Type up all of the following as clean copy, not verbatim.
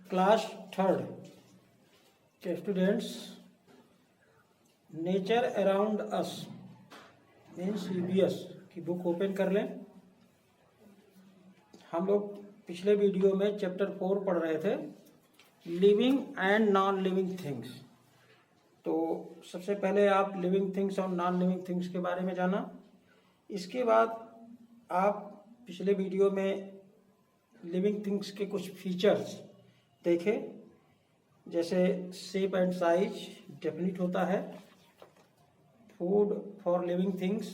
Class third के students, nature around us means EBS की book open कर लें। हम लोग पिछले वीडियो में चैप्टर 4 पढ़ रहे थे, living and non living things. तो सबसे पहले आप लिविंग थिंग्स और नॉन लिविंग थिंग्स के बारे में जाना। इसके बाद आप पिछले वीडियो में लिविंग थिंग्स के कुछ फीचर्स देखे, जैसे शेप एंड साइज डेफिनिट होता है, फूड फॉर लिविंग थिंग्स,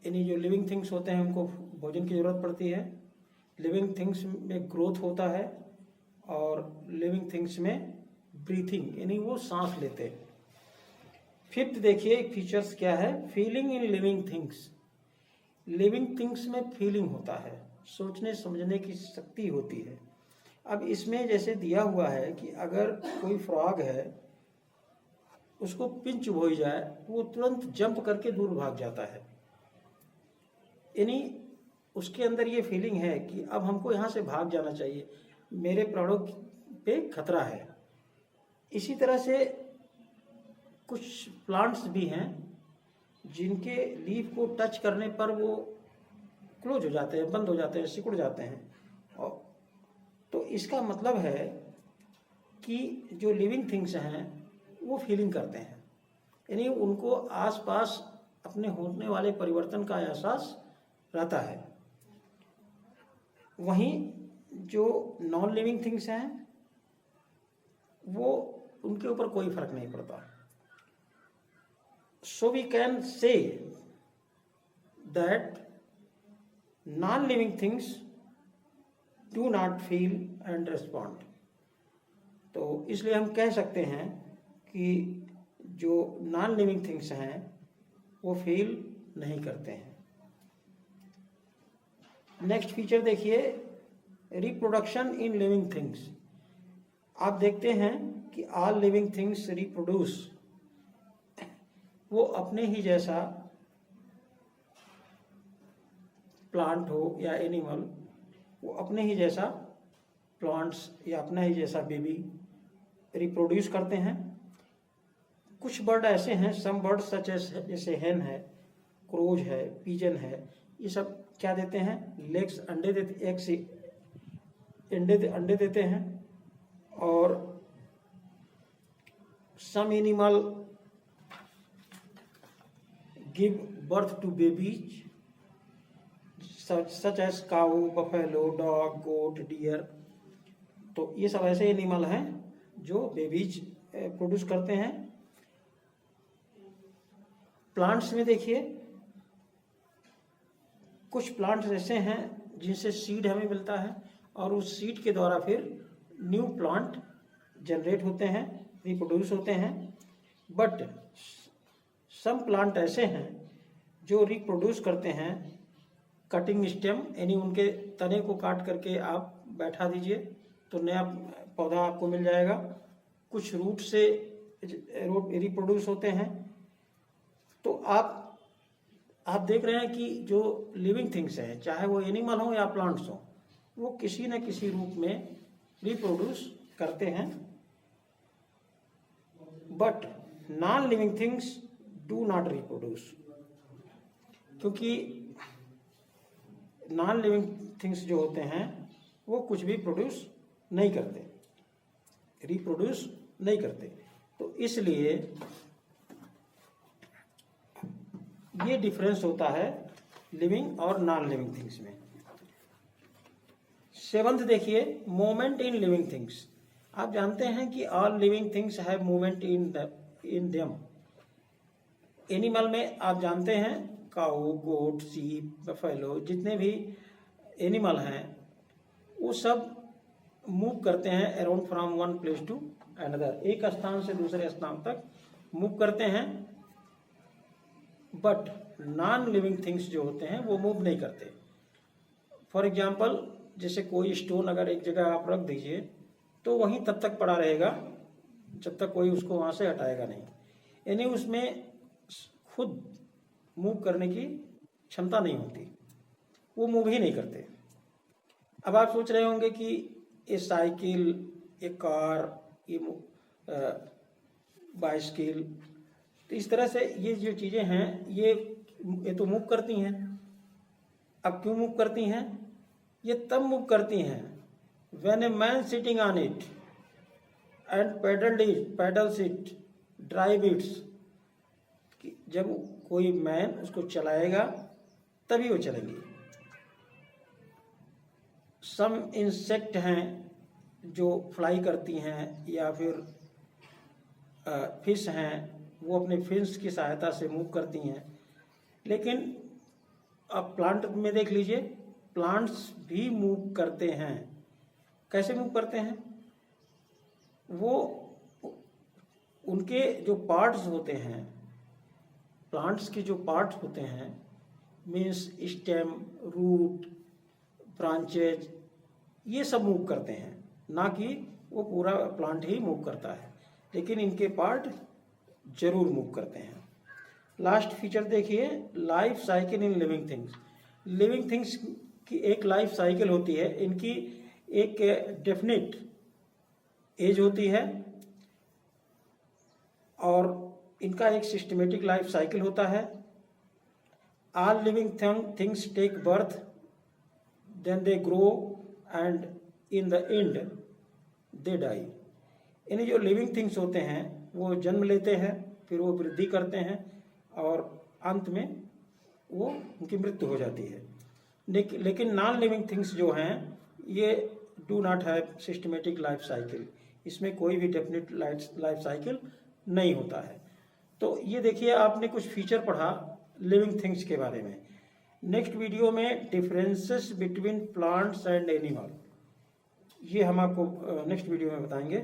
यानी जो लिविंग थिंग्स होते हैं उनको भोजन की ज़रूरत पड़ती है, लिविंग थिंग्स में ग्रोथ होता है, और लिविंग थिंग्स में ब्रीथिंग यानी वो सांस लेते हैं। फिफ्थ देखिए फीचर्स क्या है, feeling in living things. Living things में फीलिंग होता है, सोचने समझने की शक्ति होती है। अब इसमें जैसे दिया हुआ है कि अगर कोई फ्रॉग है, उसको पिंच चुभोई जाए वो तुरंत जंप करके दूर भाग जाता है, यानी उसके अंदर ये फीलिंग है कि अब हमको यहाँ से भाग जाना चाहिए, मेरे प्राणों पे खतरा है। इसी तरह से कुछ प्लांट्स भी हैं जिनके लीफ को टच करने पर वो क्लोज हो जाते हैं, बंद हो जाते हैं, सिकुड़ जाते हैं। और तो इसका मतलब है कि जो लिविंग थिंग्स हैं वो फीलिंग करते हैं, यानी उनको आसपास अपने होने वाले परिवर्तन का एहसास रहता है। वहीं जो नॉन लिविंग थिंग्स हैं वो उनके ऊपर कोई फर्क नहीं पड़ता। So we can say that non-living things do not feel and respond. तो इसलिए हम कह सकते हैं कि जो नॉन लिविंग थिंग्स हैं वो फील नहीं करते हैं। नेक्स्ट फीचर देखिए, रिप्रोडक्शन इन लिविंग थिंग्स। आप देखते हैं कि ऑल लिविंग थिंग्स रिप्रोड्यूस, वो अपने ही जैसा प्लांट हो या एनिमल, वो अपने ही जैसा प्लांट्स या अपना ही जैसा बेबी रिप्रोड्यूस करते हैं। कुछ बर्ड ऐसे हैं, सम बर्ड सच एज जैसे हेन है, क्रोज है, पिजन है, ये सब क्या देते हैं, लेग्स अंडे देते, एग से अंडे देते हैं। और some animal give birth to babies such as cow, buffalo, dog, goat, deer। तो ये सब ऐसे एनिमल हैं जो बेबीज प्रोड्यूस करते हैं। प्लांट्स में देखिए, कुछ प्लांट्स ऐसे हैं जिनसे सीड हमें मिलता है और उस सीड के द्वारा फिर न्यू प्लांट जनरेट होते हैं, रिप्रोड्यूस होते हैं। बट सम प्लांट ऐसे हैं जो रिप्रोड्यूस करते हैं कटिंग स्टेम, यानी उनके तने को काट करके आप बैठा दीजिए तो नया पौधा आपको मिल जाएगा। कुछ रूट से रिप्रोड्यूस होते हैं। तो आप देख रहे हैं कि जो लिविंग थिंग्स हैं, चाहे वो एनिमल हो या प्लांट्स हो, वो किसी न किसी रूप में रिप्रोड्यूस करते हैं। But non living things do not reproduce, क्योंकि नॉन लिविंग थिंग्स जो होते हैं वो कुछ भी प्रोड्यूस नहीं करते, रिप्रोड्यूस नहीं करते। तो इसलिए ये डिफरेंस होता है लिविंग और नॉन लिविंग थिंग्स में। सेवंथ देखिए, मूवमेंट इन लिविंग थिंग्स। आप जानते हैं कि all living things have movement in them. Animal में आप जानते हैं काऊ, गोट, सीप, बफेलो, जितने भी एनिमल हैं वो सब मूव करते हैं around from one place to another, एक स्थान से दूसरे स्थान तक मूव करते हैं। बट नॉन लिविंग थिंग्स जो होते हैं वो मूव नहीं करते। फॉर एग्जाम्पल, जैसे कोई स्टोन अगर एक जगह आप रख दीजिए तो वहीं तब तक पड़ा रहेगा जब तक कोई उसको वहाँ से हटाएगा नहीं, यानी उसमें खुद मूव करने की क्षमता नहीं होती, वो मूव ही नहीं करते। अब आप सोच रहे होंगे कि ए साइकिल, ए कार, ये बाइसिकल, तो इस तरह से ये जो चीज़ें हैं ये तो मूव करती हैं। अब क्यों मूव करती हैं? ये तब मूव करती हैं when a man sitting on it and paddles it, drive it's, जब कोई मैन उसको चलाएगा तभी वो चलेंगी। सम इंसेक्ट हैं जो फ्लाई करती हैं, या फिर फिश हैं, वो अपने फिन्स की सहायता से मूव करती हैं। लेकिन अब प्लांट में देख लीजिए, प्लांट्स भी मूव करते हैं। कैसे मूव करते हैं? वो उनके जो पार्ट्स होते हैं, प्लांट्स के जो पार्ट्स होते हैं, मीन्स स्टेम, रूट, ब्रांचेज, ये सब मूव करते हैं, ना कि वो पूरा प्लांट ही मूव करता है, लेकिन इनके पार्ट जरूर मूव करते हैं। लास्ट फीचर देखिए, life cycle in living things. Living things की एक लाइफ साइकिल होती है, इनकी एक डेफिनेट एज होती है और इनका एक सिस्टमेटिक लाइफ साइकिल होता है। All living things take birth, then they grow and in the end they die. यानी जो लिविंग थिंग्स होते हैं वो जन्म लेते हैं, फिर वो वृद्धि करते हैं और अंत में वो उनकी मृत्यु हो जाती है। लेकिन नॉन लिविंग थिंग्स जो हैं ये do not have systematic life cycle, इसमें कोई भी डेफिनेट लाइफ साइकिल नहीं होता है। तो ये देखिए, आपने कुछ फीचर पढ़ा लिविंग थिंग्स के बारे में। नेक्स्ट वीडियो में differences between plants and animal, ये हम आपको नेक्स्ट वीडियो में बताएंगे।